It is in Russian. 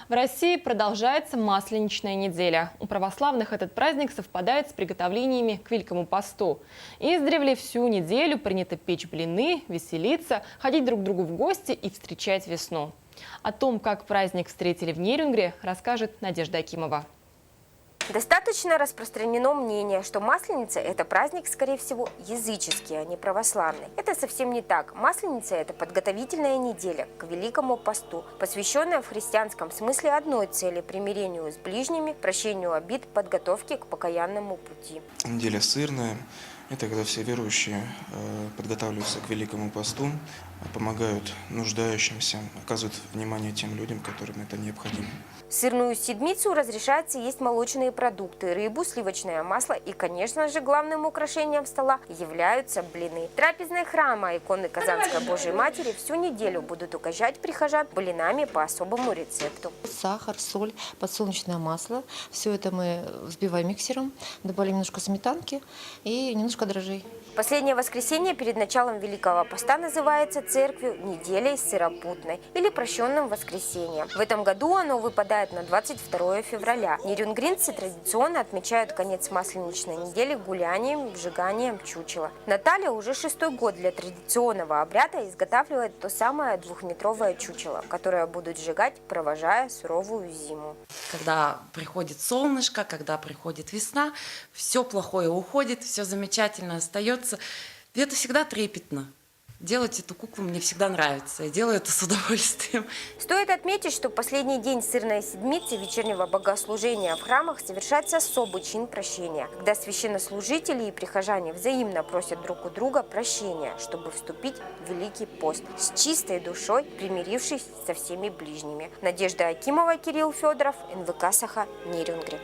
В России продолжается Масленичная неделя. У православных этот праздник совпадает с приготовлениями к Великому посту. Издревле всю неделю принято печь блины, веселиться, ходить друг к другу в гости и встречать весну. О том, как праздник встретили в Нерюнгре, расскажет Надежда Акимова. Достаточно распространено мнение, что Масленица – это праздник, скорее всего, языческий, а не православный. Это совсем не так. Масленица – это подготовительная неделя к Великому посту, посвященная в христианском смысле одной цели – примирению с ближними, прощению обид, подготовке к покаянному пути. Неделя сырная. Это когда все верующие подготавливаются к Великому посту, помогают нуждающимся, оказывают внимание тем людям, которым это необходимо. В сырную седмицу разрешается есть молочные продукты, рыбу, сливочное масло и, конечно же, главным украшением стола являются блины. Трапезные храма иконы Казанской Божьей Матери всю неделю будут угощать прихожан блинами по особому рецепту. Сахар, соль, подсолнечное масло. Все это мы взбиваем миксером, добавляем немножко сметанки и немножко дрожжей. Последнее воскресенье перед началом Великого поста называется церковью неделей сыропутной или прощенным воскресеньем. В этом году оно выпадает на 22 февраля. Нерюнгринцы традиционно отмечают конец Масленичной недели гулянием, сжиганием чучела. Наталья уже 6-й год для традиционного обряда изготавливает то самое двухметровое чучело, которое будут сжигать, провожая суровую зиму. Когда приходит солнышко, когда приходит весна, все плохое уходит, все замечательно остается. И это всегда трепетно. Делать эту куклу мне всегда нравится. Я делаю это с удовольствием. Стоит отметить, что в последний день сырной седмицы вечернего богослужения в храмах совершается особый чин прощения, когда священнослужители и прихожане взаимно просят друг у друга прощения, чтобы вступить в Великий пост с чистой душой, примирившись со всеми ближними. Надежда Акимова, Кирилл Федоров, НВК Саха, Нерюнгри.